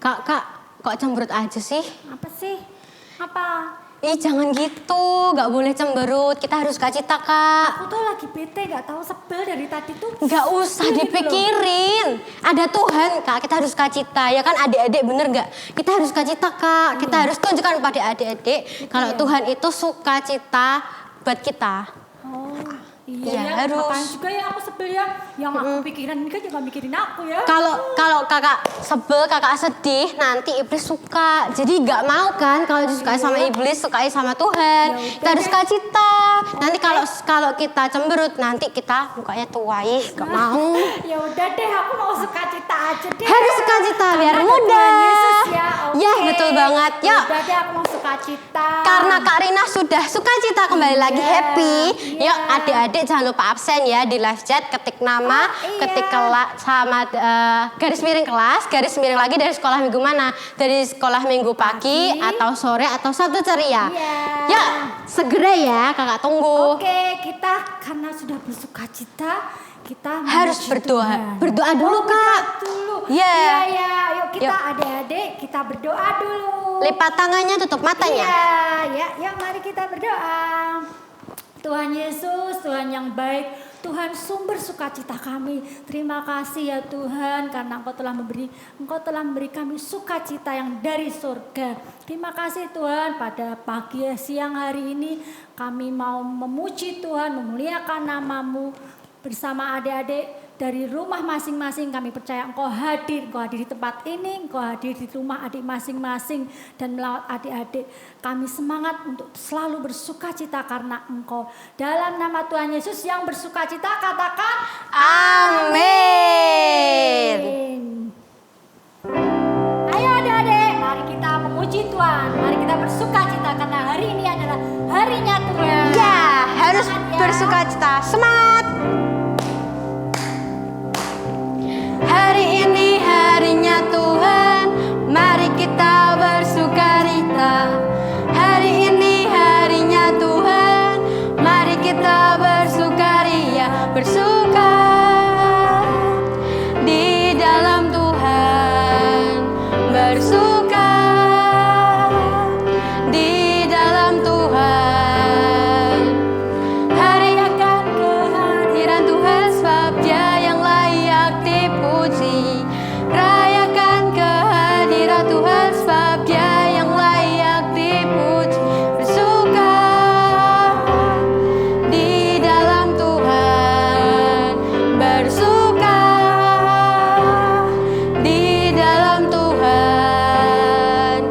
Kak, kok cemberut aja sih? Apa sih? Apa? Ih, jangan gitu, gak boleh cemberut. Kita harus sukacita, Kak. Aku tuh lagi bete, gak tahu sebel dari tadi tuh. Gak usah dipikirin. Ada Tuhan, Kak. Kita harus sukacita. Ya kan adik-adik, bener gak? Kita harus sukacita, Kak. Kita harus tunjukkan pada adik-adik kalau Tuhan itu sukacita buat kita. Iya, ya, harus. Apaan juga ya aku sebel ya. Yang aku pikiran ini kan juga mikirin aku ya. Kalau kakak sebel, kakak sedih, nanti iblis suka. Jadi gak mau kan kalau disukai sama iblis, sukai sama Tuhan. Kita harus sukacita. Nanti kalau kita cemberut, nanti kita mukanya tua. Gak mau. Ya udah deh, aku mau sukacita aja deh. Harus sukacita biar mudah. Yesus ya. Ya, betul banget. Yuk. Udah deh, aku mau sukacita. Karena Kak Rina sudah sukacita kembali lagi happy. Yuk adik-adik jangan lupa absen ya di live chat, ketik nama, ketik kelas sama garis miring kelas, garis miring lagi dari sekolah minggu mana? Dari sekolah minggu pagi atau sore atau Sabtu ceria. Ya, segera ya kakak tunggu. Oke, kita karena sudah bersukacita, kita harus berdoa. Tuhan. Berdoa dulu Kak. Dulu. Iya. Iya, yuk kita adik-adik kita berdoa dulu. Lipat tangannya, tutup matanya. Iya, ya, mari kita berdoa. Tuhan Yesus, Tuhan yang baik, Tuhan sumber sukacita kami. Terima kasih ya Tuhan karena Engkau telah memberi kami sukacita yang dari surga. Terima kasih Tuhan, pada pagi siang hari ini kami mau memuji Tuhan, memuliakan nama-Mu bersama adik-adik. Dari rumah masing-masing kami percaya Engkau hadir di tempat ini, Engkau hadir di rumah adik masing-masing dan melawat adik-adik. Kami semangat untuk selalu bersukacita karena Engkau. Dalam nama Tuhan Yesus yang bersukacita katakan amin. Ayo adik-adik, mari kita memuji Tuhan. Mari kita bersukacita karena hari ini adalah harinya Tuhan. Ya, harus bersukacita. Semangat. Hari ini harinya Tuhan, mari kita bersukarita. Hari ini harinya Tuhan, mari kita bersukaria. Bersuka di dalam Tuhan, bersuka di dalam Tuhan. Hari akan kehadiran Tuhan sebab Dia yang layak dipuji. Rayakan kehadiran Tuhan sebab Dia yang layak dipuji. Bersuka di dalam Tuhan, bersuka di dalam Tuhan,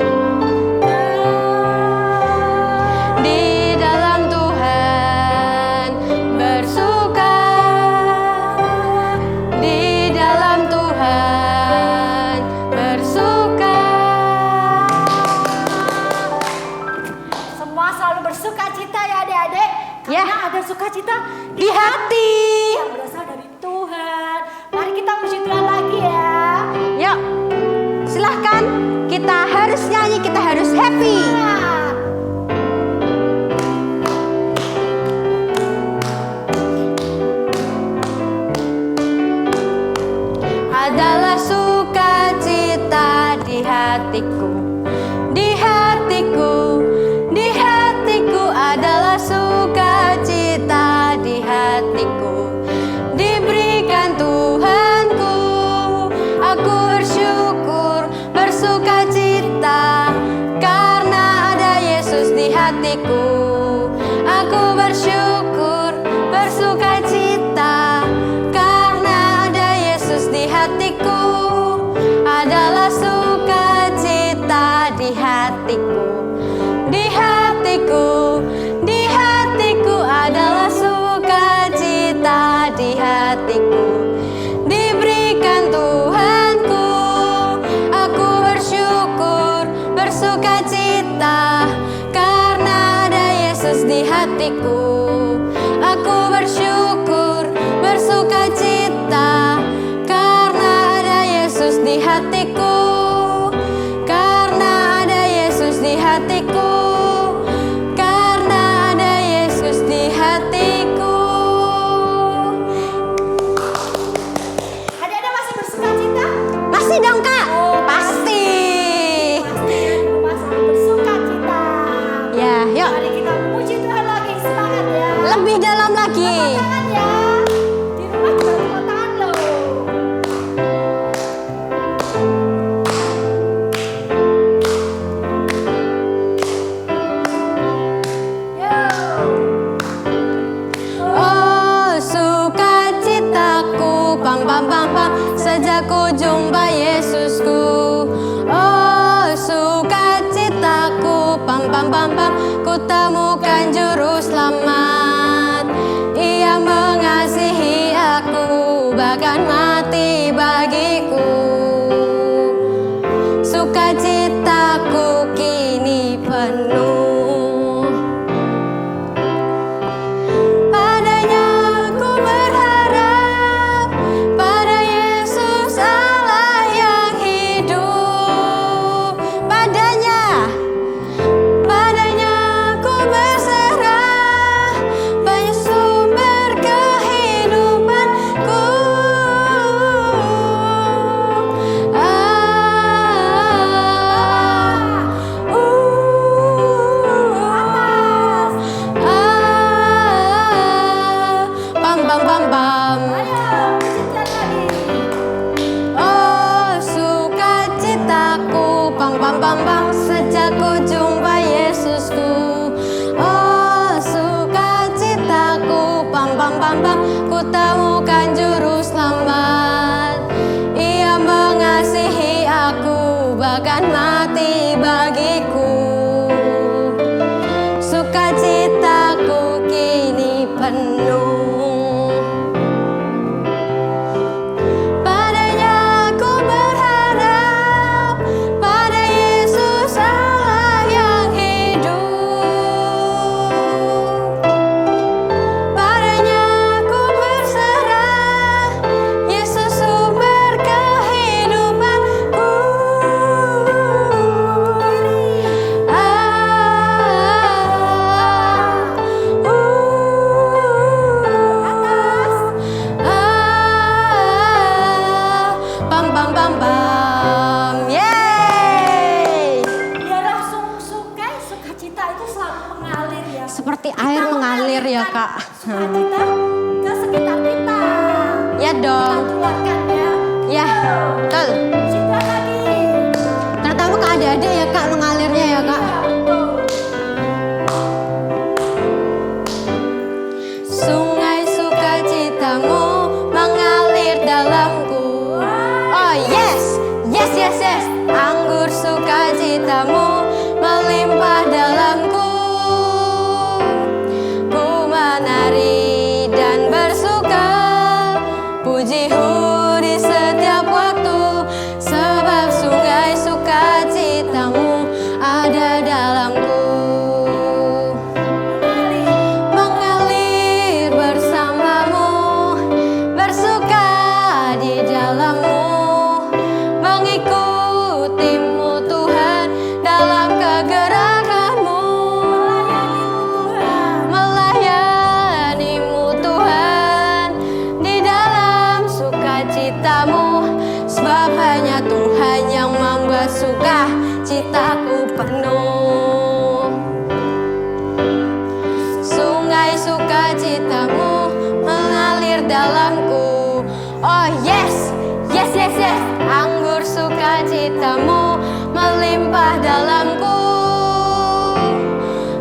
di dalam Tuhan, bersuka di dalam Tuhan, bersuka. Semua selalu bersukacita ya adik-adik. Karena ada sukacita Di hati. yang berasal dari Tuhan. Mari kita puji Tuhan lagi ya. Yuk, silahkan. Kita harus nyanyi, kita harus happy. Adalah sukacita di hatiku, di hatiku, di hatiku adalah sukacita di hatiku. Diberikan Tuhanku, aku bersyukur, bersukacita karena ada Yesus di hatiku. Aku bersyukur, bersukacita karena ada Yesus di hatiku. Adalah sukacita di hatiku, di hatiku, di hatiku adalah sukacita di hatiku. Diberikan Tuhanku, aku bersyukur, bersukacita karena ada Yesus di hatiku. Aku bersyukur, bersukacita karena ada Yesus di hatiku. Karena ada Yesus di hatiku. Karena ada Yesus di hatiku. Adik-adik masih bersukacita? Masih dong Kak? Pasti. temukan juru selamat. Ia mengasihi aku, bahkan mati bagiku. Sukacitaku kini penuh. Padanya aku berharap, pada Yesus Allah yang hidup. Padanya aku berserah, banyak sumber kehidupanku. Bam bam bam bam. Oh sukacitaku, bam bam bam bam, sejak ku jumpa Yesusku. Oh sukacitaku, bam bam bam bam, ku temukan juru selamat. Ia mengasihi aku, bahkan mati bagiku. Sukacitaku kini penuh. Padanya aku berharap, pada Yesus Allah yang hidup. Padanya aku berserah, Yesus sumber kehidupanku. Bam bam bam bam. Yeay. Biarlah sukacita itu selalu mengalir ya. Seperti air mengalir ya, Kak. Sukacita ke sekitar kita. Ya dong. Kita keluarkan ya. Ya, betul. Citra lagi. Terutama ke adik-adik ya, Kak, mengalirnya ya, Kak. Ya, betul. Sungai sukacitamu mengalir dalamku. Oh yes, yes, yes, yes. Anggur sukacitamu melimpah dalamku. Ku menari dan bersuka, pujimu di setiap waktu, sebab sungai sukacitamu ada dalamku. Mengalir bersamamu, bersuka di dalammu, mengikutimu Tuhan dalam kegerakanmu. Melayanimu Tuhan di dalam sukacitamu, sebab hanya Tuhan yang membuat sukacitaku penuh. Sungai sukacitamu mengalir dalamku. Oh yes, yes, yes, yes. Anggur sukacitamu melimpah dalamku.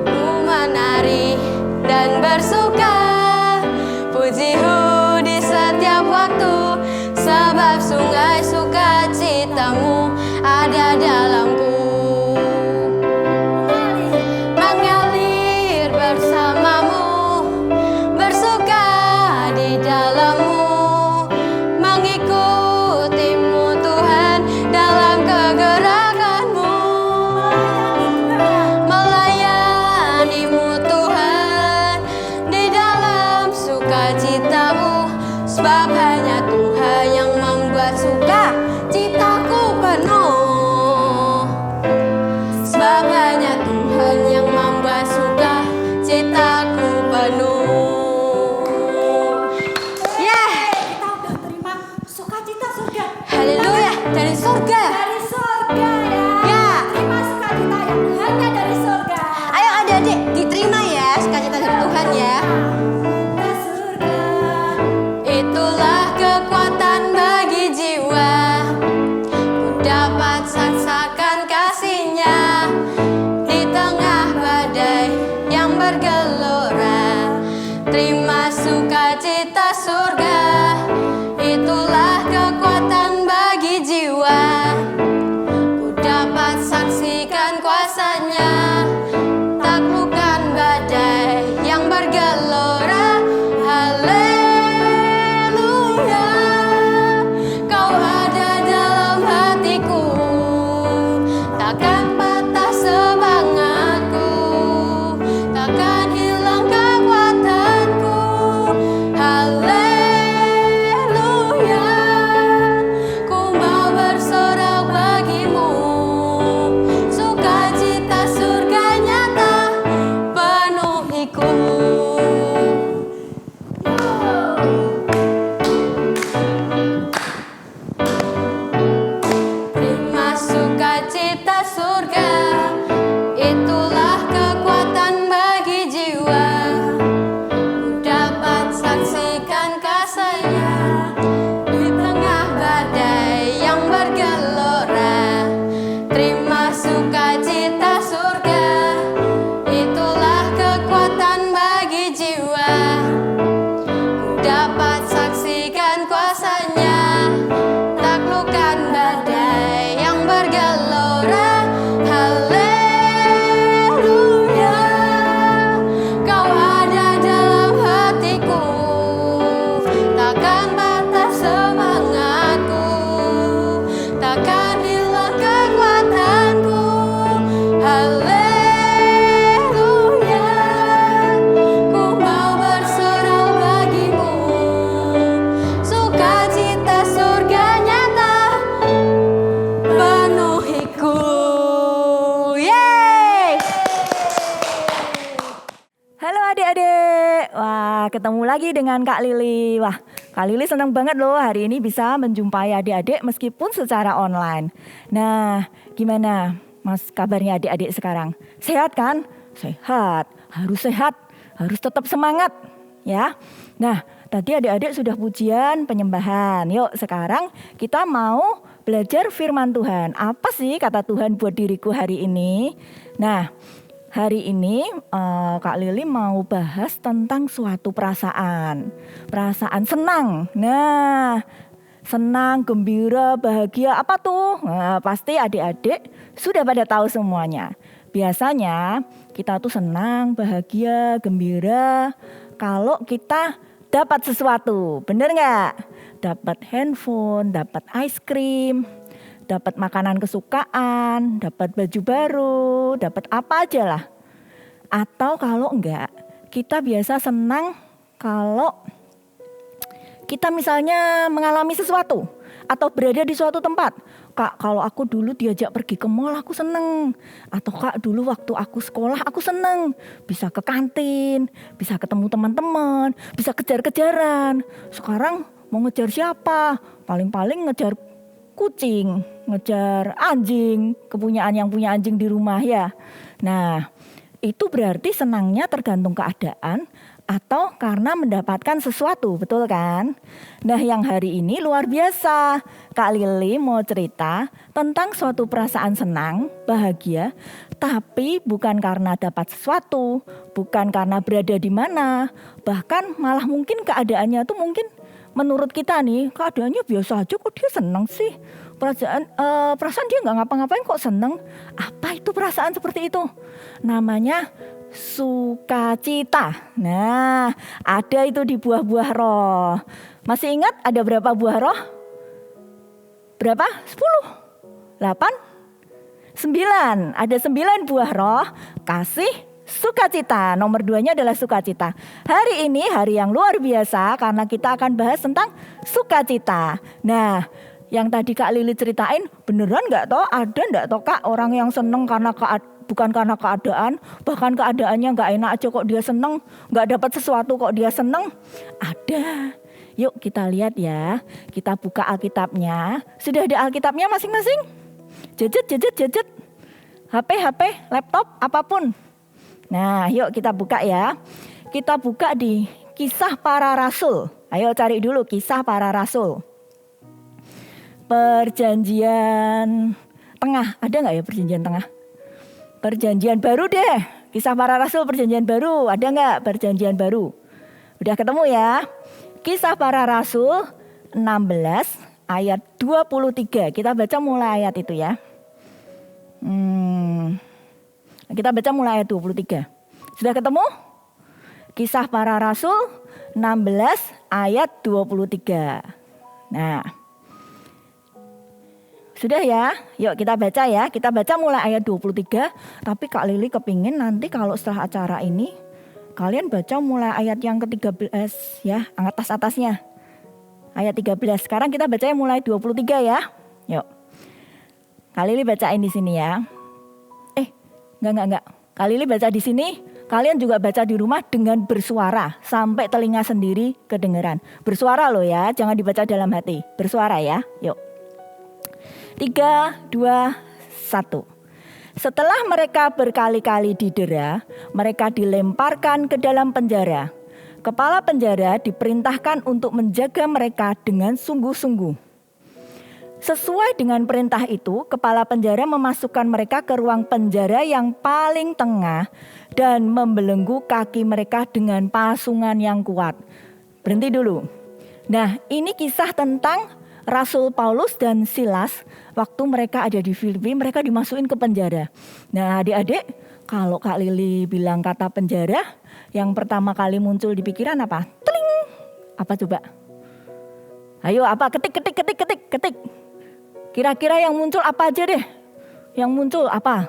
Ku menari dan bersuka, pujimu di setiap waktu, sebab sungai sukacitamu ada dalamku. Mengalir bersamamu, bersuka di dalammu, mengikutimu Tuhan dalam kegerakanmu. Melayanimu Tuhan di dalam sukacitamu, sebab hanya Tuhan yang membuat sukacitaku penuh. Sebab hanya Tuhan yang membuat sukacitaku penuh. Yeah. Kita udah terima sukacita surga. Haleluya, dari surga. Dari surga ya. Ya. Terima sukacita yang hanya dari surga. Ayo adik-adik, diterima ya sukacita dari Tuhan ya. Ke surga. Itulah kekuatan bagi jiwa, ku dapat saksikan kasih-Nya di tengah badai yang bergelora. Terima sukacita surga, itulah kekuatan bagi jiwa, ku dapat saksikan kuasa-Nya, taklukkan adik-adik. Wah, ketemu lagi dengan Kak Lili. Wah, Kak Lili senang banget loh hari ini bisa menjumpai adik-adik meskipun secara online. Nah, gimana Mas kabarnya adik-adik sekarang? Sehat kan? Sehat, harus tetap semangat ya. Nah, tadi adik-adik sudah pujian penyembahan. Yuk sekarang kita mau belajar firman Tuhan. Apa sih kata Tuhan buat diriku hari ini? Nah, hari ini Kak Lili mau bahas tentang suatu perasaan senang. Nah, senang, gembira, bahagia apa tuh? Nah, pasti adik-adik sudah pada tahu semuanya. Biasanya kita tuh senang, bahagia, gembira kalau kita dapat sesuatu, bener nggak? Dapat handphone, dapat ice cream, dapat makanan kesukaan, dapat baju baru, dapat apa aja lah. Atau kalau enggak, kita biasa senang kalau kita misalnya mengalami sesuatu atau berada di suatu tempat. Kak, kalau aku dulu diajak pergi ke mall aku seneng. Atau Kak, dulu waktu aku sekolah aku seneng. Bisa ke kantin, bisa ketemu teman-teman, bisa kejar-kejaran. Sekarang mau ngejar siapa? Paling-paling ngejar kucing, ngejar anjing, kepunyaan yang punya anjing di rumah ya. Nah, itu berarti senangnya tergantung keadaan atau karena mendapatkan sesuatu, betul kan? Nah, yang hari ini luar biasa. Kak Lili mau cerita tentang suatu perasaan senang, bahagia, tapi bukan karena dapat sesuatu, bukan karena berada di mana, bahkan malah mungkin keadaannya tuh mungkin menurut kita nih, keadaannya biasa aja kok dia senang sih. Perasaan dia nggak ngapa-ngapain kok senang. Apa itu perasaan seperti itu? Namanya sukacita. Nah, ada itu di buah-buah roh. Masih ingat ada berapa buah roh? Berapa? 10? 8? 9. Ada 9 buah roh. Kasih, sukacita. Nomor 2-nya adalah sukacita. Hari ini hari yang luar biasa karena kita akan bahas tentang sukacita. Nah, yang tadi Kak Lili ceritain, beneran nggak toh? Ada nggak toh Kak orang yang seneng karena bukan karena keadaan, bahkan keadaannya nggak enak aja kok dia seneng, nggak dapat sesuatu kok dia seneng? Ada. Yuk kita lihat ya, kita buka Alkitabnya. Sudah ada Alkitabnya masing-masing? Gadget, HP, laptop, apapun. Nah yuk kita buka ya. Kita buka di Kisah Para Rasul. Ayo cari dulu Kisah Para Rasul. Perjanjian Tengah, ada nggak ya Perjanjian Tengah? Perjanjian Baru deh, Kisah Para Rasul Perjanjian Baru, ada nggak Perjanjian Baru? Udah ketemu ya? Kisah Para Rasul 16 ayat 23, kita baca mulai ayat itu ya. Kita baca mulai ayat 23. Sudah ketemu? Kisah Para Rasul 16 ayat 23. Nah, sudah ya, yuk kita baca ya. Kita baca mulai ayat 23. Tapi Kak Lili kepingin nanti kalau setelah acara ini kalian baca mulai ayat yang ke-13 ya, atas-atasnya. Ayat 13. Sekarang kita bacanya mulai 23 ya. Yuk. Kak Lili bacain di sini ya. Enggak. Kak Lili baca di sini, kalian juga baca di rumah dengan bersuara sampai telinga sendiri kedengeran. Bersuara loh ya, jangan dibaca dalam hati. Bersuara ya. Yuk. 3, 2, 1. Setelah mereka berkali-kali didera, mereka dilemparkan ke dalam penjara. Kepala penjara diperintahkan untuk menjaga mereka dengan sungguh-sungguh. Sesuai dengan perintah itu, kepala penjara memasukkan mereka ke ruang penjara yang paling tengah dan membelenggu kaki mereka dengan pasungan yang kuat. Berhenti dulu. Nah, ini kisah tentang Rasul Paulus dan Silas waktu mereka ada di Filipi, mereka dimasukin ke penjara. Nah adik-adik, kalau Kak Lili bilang kata penjara, yang pertama kali muncul di pikiran apa? Teling! Apa coba? Ayo apa? Ketik. Kira-kira yang muncul apa aja deh? Yang muncul apa?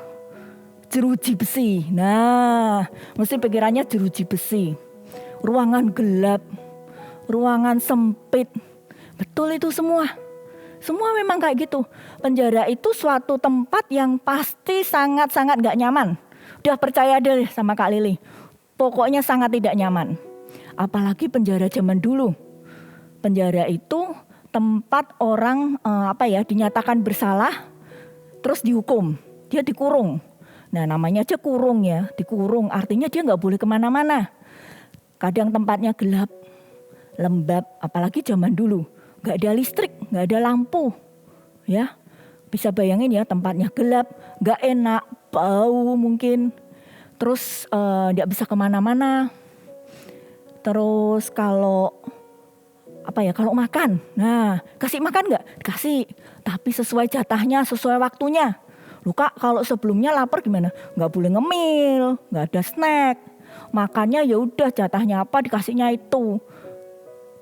Jeruji besi. Nah, mesti pikirannya jeruji besi. Ruangan gelap, ruangan sempit. Betul itu semua. Semua memang kayak gitu. Penjara itu suatu tempat yang pasti sangat-sangat gak nyaman. Udah percaya deh sama Kak Lili. Pokoknya sangat tidak nyaman. Apalagi penjara zaman dulu. Penjara itu tempat orang dinyatakan bersalah terus dihukum. Dia dikurung. Nah namanya aja kurung ya. Dikurung artinya dia nggak boleh kemana-mana. Kadang tempatnya gelap, lembab, apalagi zaman dulu. Nggak ada listrik, nggak ada lampu. Ya, bisa bayangin ya tempatnya gelap, nggak enak, bau mungkin. Terus nggak bisa kemana-mana. Terus kalau makan, nah kasih makan nggak? Kasih, tapi sesuai jatahnya, sesuai waktunya. Loh Kak, kalau sebelumnya lapar gimana? Nggak boleh ngemil, nggak ada snack. Makannya ya udah jatahnya apa dikasihnya itu.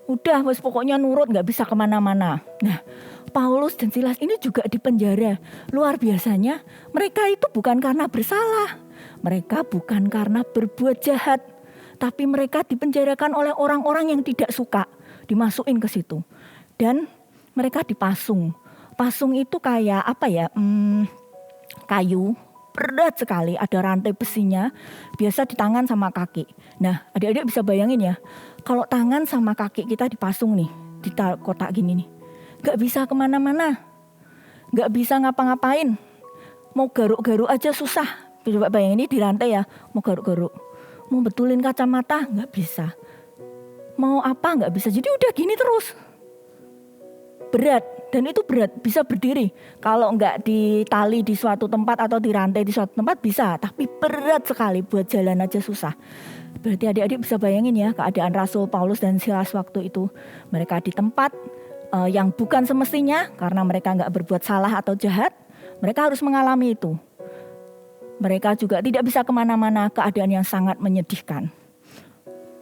Udah pokoknya nurut, nggak bisa kemana-mana. Nah Paulus dan Silas ini juga di penjara. Luar biasanya mereka itu bukan karena bersalah. Mereka bukan karena berbuat jahat. Tapi mereka dipenjarakan oleh orang-orang yang tidak suka. Dimasukin ke situ. Dan mereka dipasung. Pasung itu kayak kayu. Berat sekali, ada rantai besinya. Biasa di tangan sama kaki. Nah adik-adik bisa bayangin ya. Kalau tangan sama kaki kita dipasung nih. Di kotak gini nih. Gak bisa kemana-mana. Gak bisa ngapa-ngapain. Mau garuk-garuk aja susah. Coba bayangin ini di rantai ya. Mau garuk-garuk. Mau betulin kacamata gak bisa. Mau apa gak bisa. Jadi udah gini terus. Berat. Dan itu berat. Bisa berdiri. Kalau gak ditali di suatu tempat atau dirantai di suatu tempat bisa. Tapi berat sekali. Buat jalan aja susah. Berarti adik-adik bisa bayangin ya. Keadaan Rasul Paulus dan Silas waktu itu. Mereka di tempat yang bukan semestinya karena mereka nggak berbuat salah atau jahat, mereka harus mengalami itu. Mereka juga tidak bisa kemana-mana, keadaan yang sangat menyedihkan.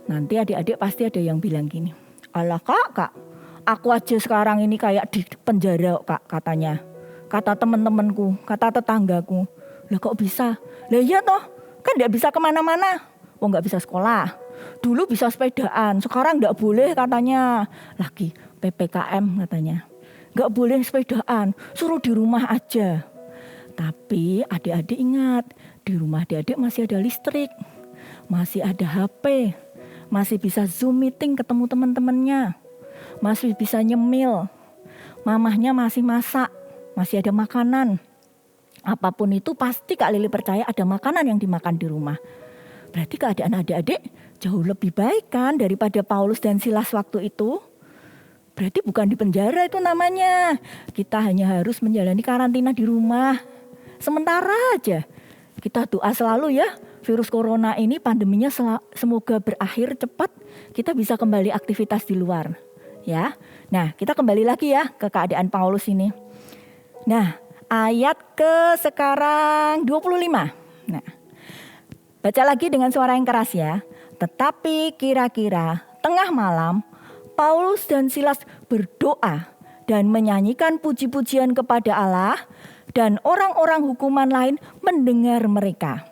Nanti adik-adik pasti ada yang bilang gini, alah kak, aku aja sekarang ini kayak di penjara kak katanya. Kata teman-temanku, kata tetanggaku, lah kok bisa? Lah iya toh, kan nggak bisa kemana-mana, nggak bisa sekolah. Dulu bisa sepedaan, sekarang nggak boleh katanya. Lagi PPKM katanya. Nggak boleh sepedaan, suruh di rumah aja. Tapi adik-adik ingat, di rumah adik-adik masih ada listrik. Masih ada HP. Masih bisa Zoom meeting ketemu teman-temannya. Masih bisa nyemil. Mamahnya masih masak. Masih ada makanan. Apapun itu pasti Kak Lili percaya ada makanan yang dimakan di rumah. Berarti keadaan adik-adik jauh lebih baik kan daripada Paulus dan Silas waktu itu. Berarti bukan di penjara itu namanya. Kita hanya harus menjalani karantina di rumah. Sementara aja. Kita doa selalu ya. Virus corona ini pandeminya semoga berakhir cepat. Kita bisa kembali aktivitas di luar. Ya. Nah kita kembali lagi ya ke keadaan Paulus ini. Nah ayat ke sekarang 25. Nah baca lagi dengan suara yang keras ya. Tetapi kira-kira tengah malam Paulus dan Silas berdoa dan menyanyikan puji-pujian kepada Allah dan orang-orang hukuman lain mendengar mereka.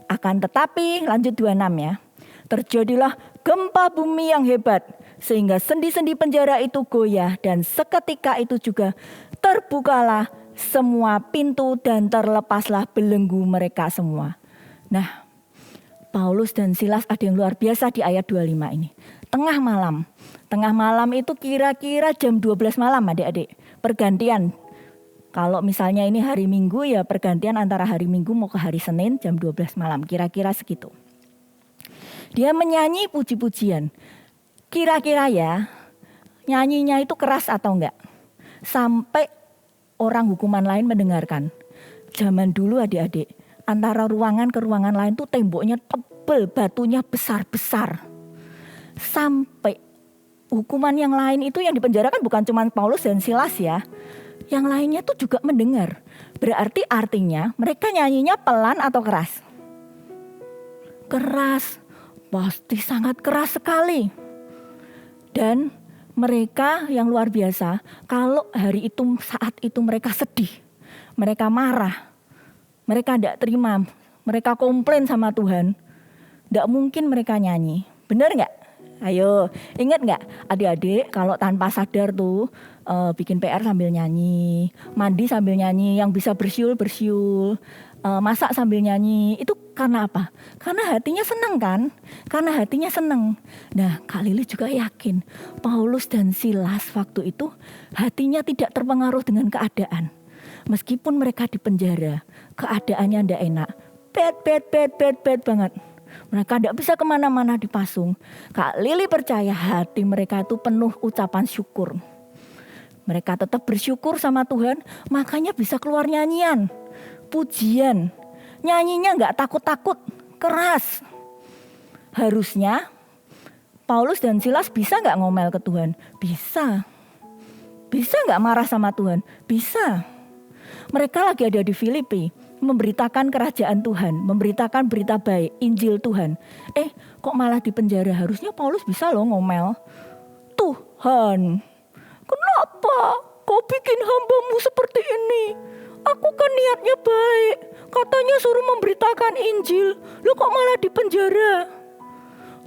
Akan tetapi lanjut 26 ya. Terjadilah gempa bumi yang hebat sehingga sendi-sendi penjara itu goyah dan seketika itu juga terbukalah semua pintu dan terlepaslah belenggu mereka semua. Nah, Paulus dan Silas ada yang luar biasa di ayat 25 ini. Tengah malam. Tengah malam itu kira-kira jam 12 malam adik-adik. Pergantian. Kalau misalnya ini hari Minggu ya pergantian antara hari Minggu mau ke hari Senin jam 12 malam. Kira-kira segitu. Dia menyanyi puji-pujian. Kira-kira ya nyanyinya itu keras atau enggak? Sampai orang hukuman lain mendengarkan. Zaman dulu adik-adik. Antara ruangan ke ruangan lain tuh temboknya tebal, batunya besar-besar. Sampai hukuman yang lain itu yang dipenjarakan bukan cuma Paulus dan Silas ya. Yang lainnya tuh juga mendengar. Berarti artinya mereka nyanyinya pelan atau keras? Keras. Pasti sangat keras sekali. Dan mereka yang luar biasa, kalau hari itu saat itu mereka sedih. Mereka marah. Mereka tidak terima. Mereka komplain sama Tuhan. Tidak mungkin mereka nyanyi. Benar nggak? Ayo, ingat nggak adik-adik kalau tanpa sadar tuh bikin PR sambil nyanyi, mandi sambil nyanyi, yang bisa bersiul, masak sambil nyanyi, itu Karena apa? Karena hatinya senang kan? Karena hatinya senang. Nah, Kak Lili juga yakin Paulus dan Silas waktu itu hatinya tidak terpengaruh dengan keadaan. Meskipun mereka di penjara, keadaannya tidak enak. Bad banget. Mereka tidak bisa kemana-mana dipasung. Kak Lili percaya hati mereka itu penuh ucapan syukur. Mereka tetap bersyukur sama Tuhan, makanya bisa keluar nyanyian, pujian. Nyanyinya nggak takut-takut, keras. Harusnya Paulus dan Silas bisa nggak ngomel ke Tuhan? Bisa. Bisa nggak marah sama Tuhan? Bisa. Mereka lagi ada di Filipi, memberitakan kerajaan Tuhan, memberitakan berita baik, Injil Tuhan. Kok malah di penjara? Harusnya Paulus bisa loh ngomel. Tuhan, kenapa kau bikin hambamu seperti ini? Aku kan niatnya baik. Katanya suruh memberitakan Injil. Lu kok malah di penjara?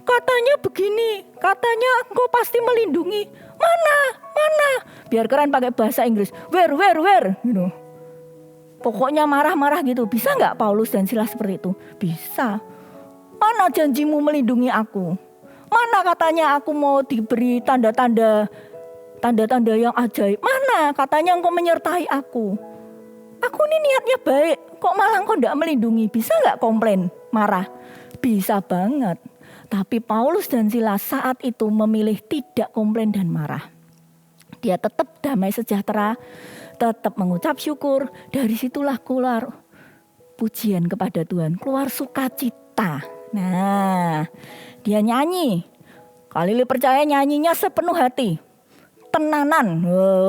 Katanya begini. Katanya engkau pasti melindungi. Mana? Biar keren pakai bahasa Inggris. Where? Gitu. Pokoknya marah-marah gitu. Bisa gak Paulus dan Silas seperti itu? Bisa. Mana janjimu melindungi aku? Mana katanya aku mau diberi tanda-tanda yang ajaib? Mana katanya engkau menyertai aku? Aku ini niatnya baik, kok malah engkau tidak melindungi? Bisa gak komplain, marah? Bisa banget. Tapi Paulus dan Silas saat itu memilih tidak komplain dan marah. Dia tetap damai sejahtera, tetap mengucap syukur. Dari situlah keluar pujian kepada Tuhan, keluar sukacita. Nah, dia nyanyi. Kak Lili percaya nyanyinya sepenuh hati. Tenanan,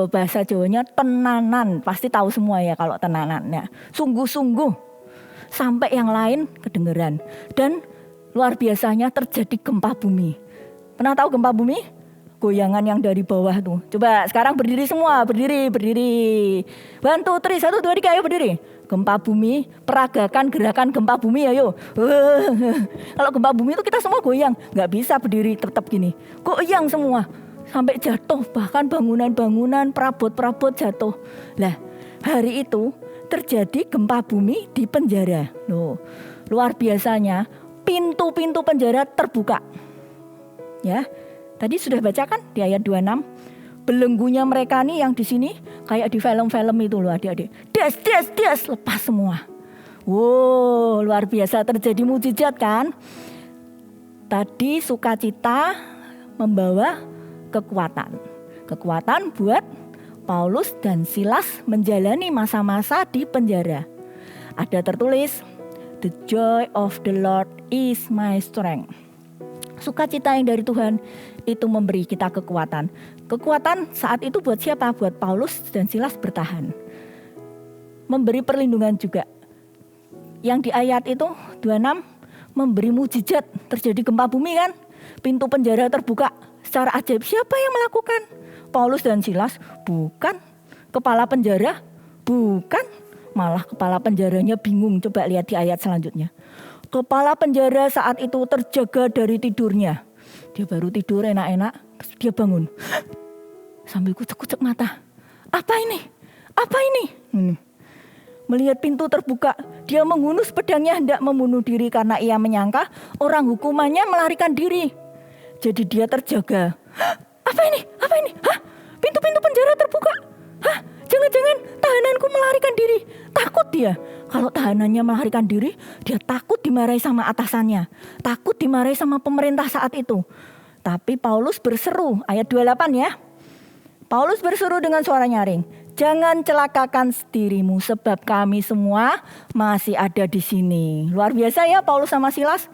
bahasa Jawanya tenanan, pasti tahu semua ya kalau tenanan. Ya, sungguh-sungguh, sampai yang lain kedengeran. Dan luar biasanya terjadi gempa bumi. Pernah tahu gempa bumi? Goyangan yang dari bawah tuh. Coba sekarang berdiri semua, berdiri. 1, 2, 3, 1, 2, 3, ayo berdiri. Gempa bumi, peragakan gerakan gempa bumi, ayo. Kalau gempa bumi itu kita semua goyang, nggak bisa berdiri tetap gini. Goyang semua. Sampai jatuh, bahkan bangunan-bangunan, perabot-perabot jatuh. Lah, hari itu terjadi gempa bumi di penjara. Loh, luar biasanya pintu-pintu penjara terbuka. Ya, tadi sudah baca kan di ayat 26. Belenggunya mereka nih yang di sini kayak di film-film itu loh adik-adik. Des, lepas semua. Wow, luar biasa terjadi mujizat kan. Tadi sukacita membawa kekuatan buat Paulus dan Silas menjalani masa-masa di penjara. Ada tertulis, "The joy of the Lord is my strength." Sukacita yang dari Tuhan itu memberi kita kekuatan. Kekuatan saat itu buat siapa? Buat Paulus dan Silas bertahan. Memberi perlindungan juga. Yang di ayat itu 26 memberi mujizat, terjadi gempa bumi kan? Pintu penjara terbuka secara ajaib. Siapa yang melakukan? Paulus dan Silas? Bukan. Kepala penjara? Bukan. Malah kepala penjaranya bingung. Coba lihat di ayat selanjutnya. Kepala penjara saat itu terjaga dari tidurnya. Dia baru tidur enak-enak, dia bangun. Sambil kucek-kucek mata. Apa ini? Melihat pintu terbuka, dia menghunus pedangnya hendak membunuh diri karena ia menyangka orang hukumannya melarikan diri. Jadi dia terjaga. Apa ini? Pintu-pintu penjara terbuka. Jangan-jangan tahananku melarikan diri. Takut dia. Kalau tahanannya melarikan diri, dia takut dimarahi sama atasannya. Takut dimarahi sama pemerintah saat itu. Tapi Paulus berseru, ayat 28 ya. Paulus berseru dengan suara nyaring. Jangan celakakan dirimu sebab kami semua masih ada di sini. Luar biasa ya Paulus sama Silas.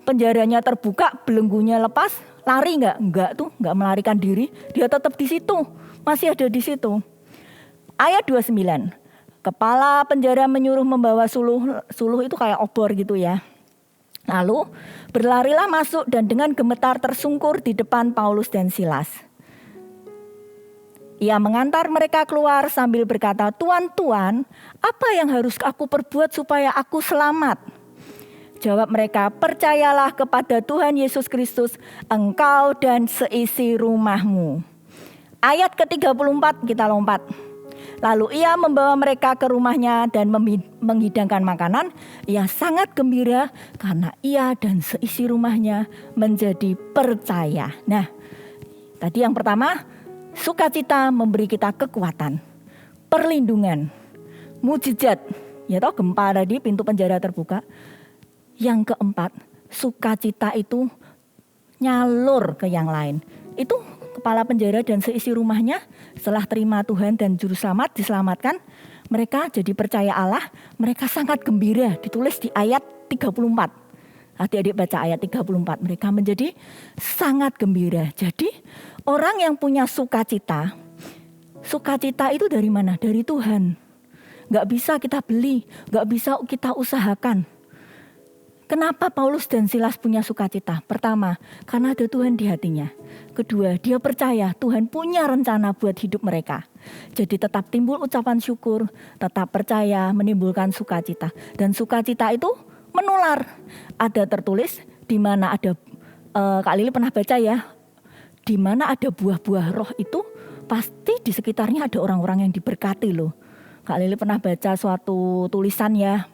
Penjaranya terbuka, belenggunya lepas, lari enggak? Enggak tuh, enggak melarikan diri. Dia tetap di situ, masih ada di situ. Ayat 29. Kepala penjara menyuruh membawa suluh itu kayak obor gitu ya. Lalu berlarilah masuk dan dengan gemetar tersungkur di depan Paulus dan Silas. Ia mengantar mereka keluar sambil berkata, "Tuan, apa yang harus aku perbuat supaya aku selamat?" Jawab mereka, "Percayalah kepada Tuhan Yesus Kristus, engkau dan seisi rumahmu." Ayat ke-34 kita lompat. Lalu ia membawa mereka ke rumahnya dan menghidangkan makanan. Ia sangat gembira karena ia dan seisi rumahnya menjadi percaya. Nah, tadi yang pertama, sukacita memberi kita kekuatan, perlindungan, mujizat. Ya toh, gempa tadi, pintu penjara terbuka. Yang keempat, sukacita itu nyalur ke yang lain. Itu kepala penjara dan seisi rumahnya setelah terima Tuhan dan juru selamat diselamatkan, mereka jadi percaya Allah, mereka sangat gembira. Ditulis di ayat 34. Adik-adik baca ayat 34, mereka menjadi sangat gembira. Jadi orang yang punya sukacita itu dari mana? Dari Tuhan. Gak bisa kita beli, gak bisa kita usahakan. Kenapa Paulus dan Silas punya sukacita? Pertama, karena ada Tuhan di hatinya. Kedua, dia percaya Tuhan punya rencana buat hidup mereka. Jadi tetap timbul ucapan syukur, tetap percaya, menimbulkan sukacita. Dan sukacita itu menular. Ada tertulis di mana ada, Kak Lili pernah baca ya, di mana ada buah-buah roh itu pasti di sekitarnya ada orang-orang yang diberkati loh. Kak Lili pernah baca suatu tulisan ya,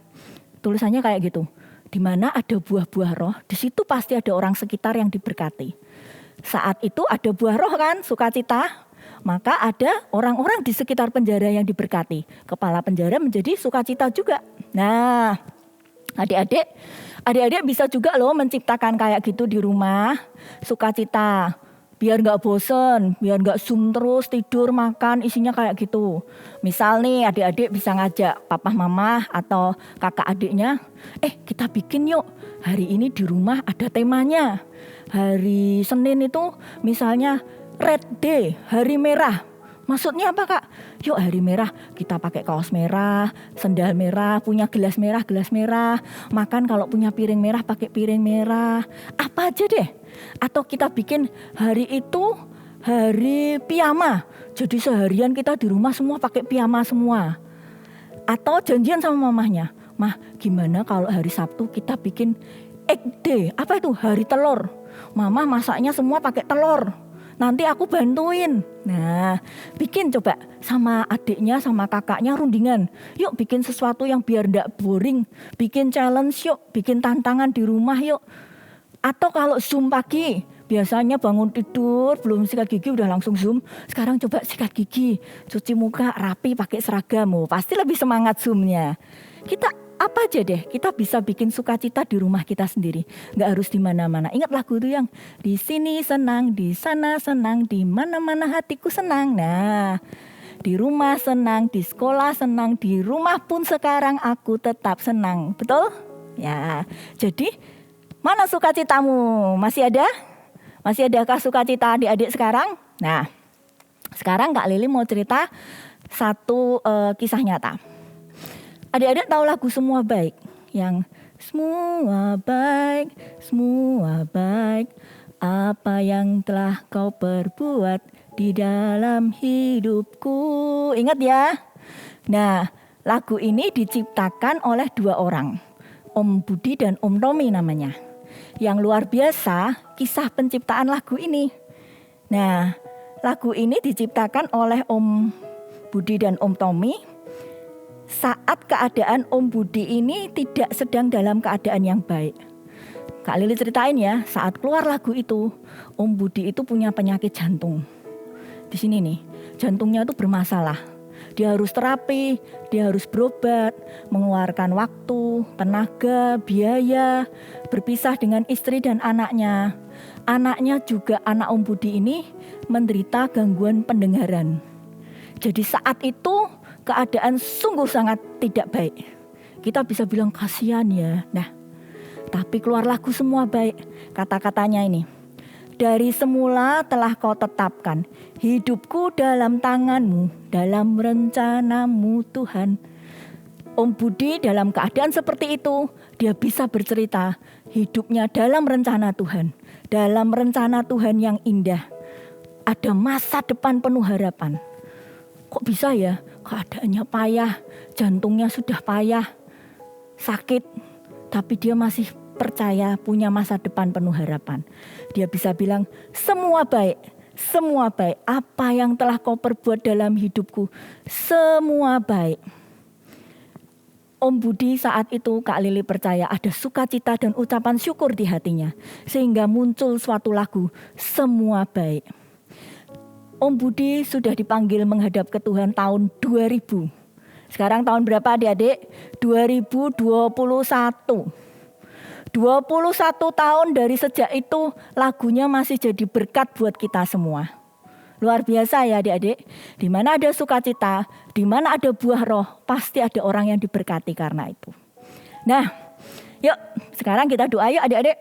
tulisannya kayak gitu. Di mana ada buah-buah roh, di situ pasti ada orang sekitar yang diberkati. Saat itu ada buah roh kan, sukacita, maka ada orang-orang di sekitar penjara yang diberkati. Kepala penjara menjadi sukacita juga. Nah, adik-adik bisa juga loh menciptakan kayak gitu di rumah, sukacita. Biar gak bosen, biar gak zoom terus, tidur, makan, isinya kayak gitu. Misal nih adik-adik bisa ngajak papa mama atau kakak adiknya, kita bikin yuk, hari ini di rumah ada temanya. Hari Senin itu misalnya Red Day, hari merah. Maksudnya apa Kak? Yuk hari merah kita pakai kaos merah, sendal merah, punya gelas merah. Makan kalau punya piring merah pakai piring merah. Apa aja deh. Atau kita bikin hari itu hari piyama. Jadi seharian kita di rumah semua pakai piyama semua. Atau janjian sama mamahnya. Mah gimana kalau hari Sabtu kita bikin egg day. Apa itu? Hari telur. Mama masaknya semua pakai telur. Nanti aku bantuin. Nah, bikin coba sama adiknya, sama kakaknya rundingan. Yuk bikin sesuatu yang biar gak boring. Bikin challenge yuk, bikin tantangan di rumah yuk. Atau kalau Zoom pagi, biasanya bangun tidur, belum sikat gigi udah langsung Zoom. Sekarang coba sikat gigi, cuci muka, rapi, pakai seragam. Pasti lebih semangat Zoom-nya. Kita apa aja deh, kita bisa bikin sukacita di rumah kita sendiri. Gak harus di mana-mana. Ingat lagu itu yang di sini senang, di sana senang, di mana-mana hatiku senang. Nah, di rumah senang, di sekolah senang, di rumah pun sekarang aku tetap senang. Betul? Ya, jadi mana sukacitamu? Masih ada? Masih adakah sukacita adik-adik sekarang? Nah, sekarang Kak Lili mau cerita satu kisah nyata. Adik-adik tahu lagu Semua Baik? Yang semua baik, apa yang telah kau perbuat di dalam hidupku. Ingat ya? Nah, lagu ini diciptakan oleh dua orang. Om Budi dan Om Tommy namanya. Yang luar biasa kisah penciptaan lagu ini. Nah, lagu ini diciptakan oleh Om Budi dan Om Tommy saat keadaan Om Budi ini tidak sedang dalam keadaan yang baik. Kak Lili ceritain ya, saat keluar lagu itu, Om Budi itu punya penyakit jantung. Di sini nih, jantungnya itu bermasalah. Dia harus terapi, dia harus berobat, mengeluarkan waktu, tenaga, biaya, berpisah dengan istri dan anaknya. Anaknya juga, anak Om Budi ini menderita gangguan pendengaran. Jadi saat itu keadaan sungguh sangat tidak baik. Kita bisa bilang kasihan ya. Nah, tapi keluar lagu Semua Baik. Kata-katanya ini. Dari semula telah kau tetapkan hidupku dalam tanganmu, dalam rencanamu Tuhan. Om Budi dalam keadaan seperti itu, dia bisa bercerita hidupnya dalam rencana Tuhan. Dalam rencana Tuhan yang indah. Ada masa depan penuh harapan. Kok bisa ya? Keadaannya payah, jantungnya sudah payah, sakit, tapi dia masih percaya punya masa depan penuh harapan. Dia bisa bilang semua baik, semua baik. Apa yang telah kau perbuat dalam hidupku, semua baik. Om Budi saat itu Kak Lili percaya ada sukacita dan ucapan syukur di hatinya. Sehingga muncul suatu lagu, semua baik. Om Budi sudah dipanggil menghadap ke Tuhan tahun 2000. Sekarang tahun berapa adik-adik? 2021. 21 tahun dari sejak itu lagunya masih jadi berkat buat kita semua. Luar biasa ya adik-adik. Di mana ada sukacita, di mana ada buah roh, pasti ada orang yang diberkati karena itu. Nah, yuk sekarang kita doa yuk adik-adik.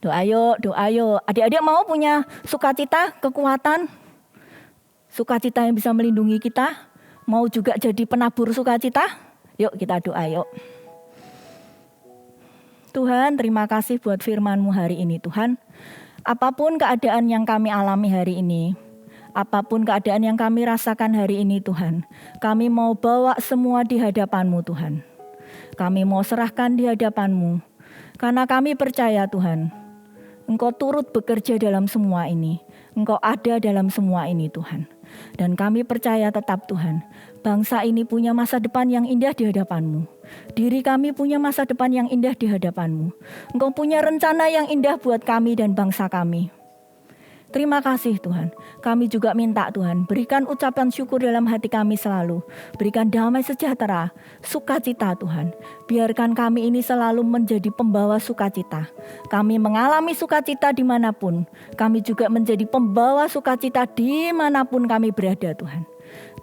Doa yuk. Adik-adik mau punya sukacita, kekuatan, sukacita yang bisa melindungi kita? Mau juga jadi penabur sukacita? Yuk kita doa yuk. Tuhan, terima kasih buat firman-Mu hari ini Tuhan. Apapun keadaan yang kami alami hari ini, apapun keadaan yang kami rasakan hari ini Tuhan, kami mau bawa semua di hadapan-Mu Tuhan. Kami mau serahkan di hadapan-Mu, karena kami percaya Tuhan, Engkau turut bekerja dalam semua ini. Engkau ada dalam semua ini Tuhan. Dan kami percaya tetap Tuhan, bangsa ini punya masa depan yang indah di hadapan-Mu. Diri kami punya masa depan yang indah di hadapan-Mu. Engkau punya rencana yang indah buat kami dan bangsa kami. Terima kasih Tuhan. Kami juga minta Tuhan, berikan ucapan syukur dalam hati kami selalu. Berikan damai sejahtera, sukacita Tuhan. Biarkan kami ini selalu menjadi pembawa sukacita. Kami mengalami sukacita dimanapun. Kami juga menjadi pembawa sukacita dimanapun kami berada Tuhan.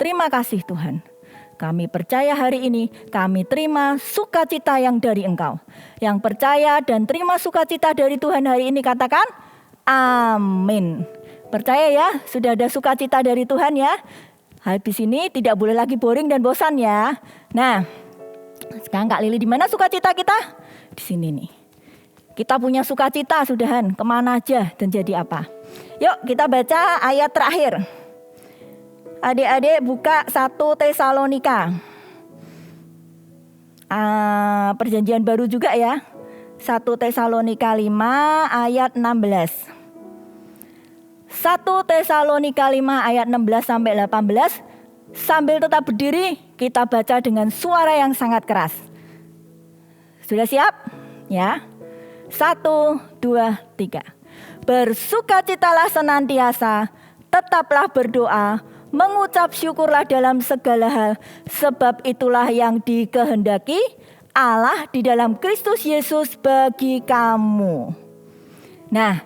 Terima kasih Tuhan. Kami percaya hari ini kami terima sukacita yang dari Engkau. Yang percaya dan terima sukacita dari Tuhan hari ini katakan, amin. Percaya ya, sudah ada sukacita dari Tuhan ya. Habis ini tidak boleh lagi boring dan bosan ya. Nah, sekarang Kak Lili, di mana sukacita kita? Di sini nih. Kita punya sukacita sudahan, kemana aja dan jadi apa? Yuk kita baca ayat terakhir. Adik-adik buka 1 Tesalonika. Perjanjian baru juga ya. 1 Tesalonika 5 ayat 16. 1 Tesalonika 5 ayat 16 sampai 18. Sambil tetap berdiri, kita baca dengan suara yang sangat keras. Sudah siap? Ya. 1, 2, 3. Bersukacitalah senantiasa, tetaplah berdoa, mengucap syukurlah dalam segala hal, sebab itulah yang dikehendaki Allah di dalam Kristus Yesus bagi kamu. Nah,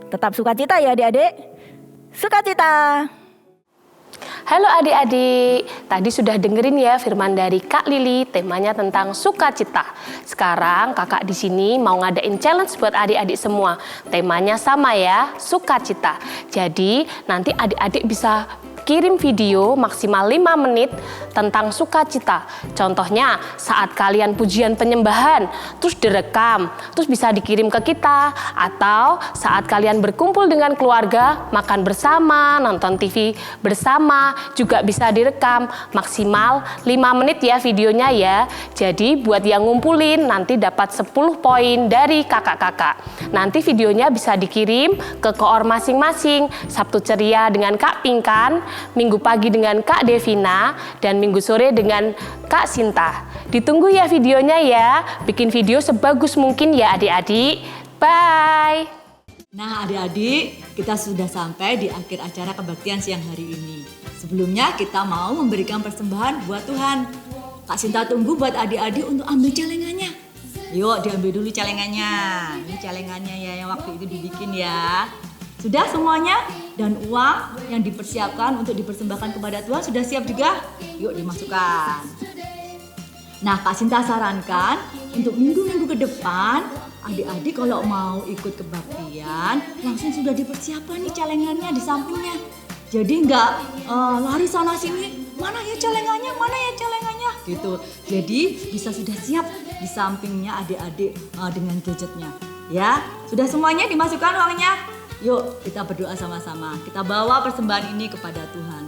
tetap sukacita ya adik-adik. Sukacita. Halo adik-adik, tadi sudah dengerin ya firman dari Kak Lili, temanya tentang sukacita. Sekarang kakak di sini mau ngadain challenge buat adik-adik semua. Temanya sama ya, sukacita. Jadi nanti adik-adik bisa kirim video maksimal 5 menit tentang sukacita. Contohnya saat kalian pujian penyembahan, terus direkam, terus bisa dikirim ke kita. Atau saat kalian berkumpul dengan keluarga, makan bersama, nonton TV bersama, juga bisa direkam maksimal 5 menit ya videonya ya. Jadi buat yang ngumpulin nanti dapat 10 poin dari kakak-kakak. Nanti videonya bisa dikirim ke koor masing-masing. Sabtu ceria dengan Kak Pingkan, Minggu pagi dengan Kak Devina, dan Minggu sore dengan Kak Sinta. Ditunggu ya videonya ya. Bikin video sebagus mungkin ya adik-adik. Bye. Nah adik-adik, kita sudah sampai di akhir acara kebaktian siang hari ini. Sebelumnya kita mau memberikan persembahan buat Tuhan. Kak Sinta tunggu buat adik-adik untuk ambil celengannya. Yuk diambil dulu celengannya. Ini celengannya ya yang waktu itu dibikin ya. Sudah semuanya? Dan uang yang dipersiapkan untuk dipersembahkan kepada Tuhan sudah siap juga? Yuk dimasukkan. Nah Kak Sinta sarankan untuk minggu-minggu ke depan, adik-adik kalau mau ikut kebaktian langsung sudah dipersiapkan nih celengannya di sampingnya. Jadi nggak lari sana sini, mana ya celengannya gitu. Jadi bisa sudah siap di sampingnya adik-adik dengan gadgetnya. Ya, sudah semuanya dimasukkan uangnya? Yuk kita berdoa sama-sama. Kita bawa persembahan ini kepada Tuhan.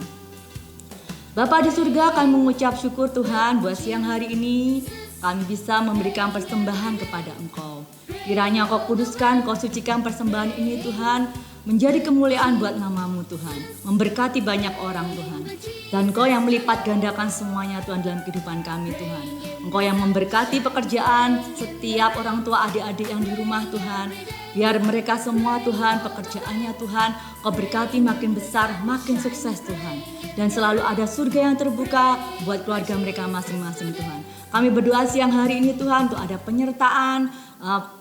Bapa di surga, kami mengucap syukur Tuhan buat siang hari ini. kami bisa memberikan persembahan kepada Engkau. Kiranya Engkau kuduskan, Engkau sucikan persembahan ini Tuhan, menjadi kemuliaan buat nama-Mu Tuhan, memberkati banyak orang Tuhan. Dan Engkau yang melipat gandakan semuanya Tuhan dalam kehidupan kami Tuhan. Engkau yang memberkati pekerjaan setiap orang tua adik-adik yang di rumah Tuhan. Biar mereka semua Tuhan, pekerjaannya Tuhan, Kau berkati makin besar, makin sukses Tuhan. Dan selalu ada surga yang terbuka buat keluarga mereka masing-masing Tuhan. Kami berdoa siang hari ini Tuhan untuk ada penyertaan,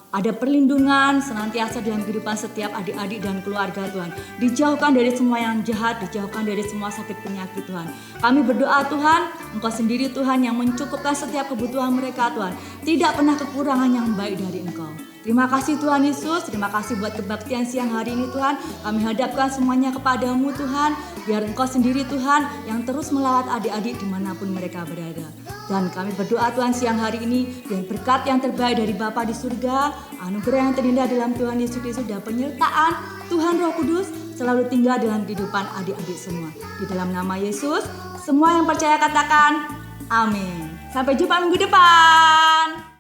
ada perlindungan senantiasa dalam kehidupan setiap adik-adik dan keluarga Tuhan. Dijauhkan dari semua yang jahat, dijauhkan dari semua sakit penyakit Tuhan. Kami berdoa Tuhan, Engkau sendiri Tuhan yang mencukupkan setiap kebutuhan mereka Tuhan. Tidak pernah kekurangan yang baik dari Engkau. Terima kasih Tuhan Yesus, terima kasih buat kebaktian siang hari ini Tuhan. Kami hadapkan semuanya kepadamu Tuhan. Biar Engkau sendiri Tuhan yang terus melawat adik-adik dimanapun mereka berada. Dan kami berdoa Tuhan siang hari ini dengan berkat yang terbaik dari Bapa di surga, anugerah yang terindah dalam Tuhan Yesus Kristus dan penyertaan Tuhan Roh Kudus selalu tinggal dalam kehidupan adik-adik semua. Di dalam nama Yesus, semua yang percaya katakan amin. Sampai jumpa minggu depan.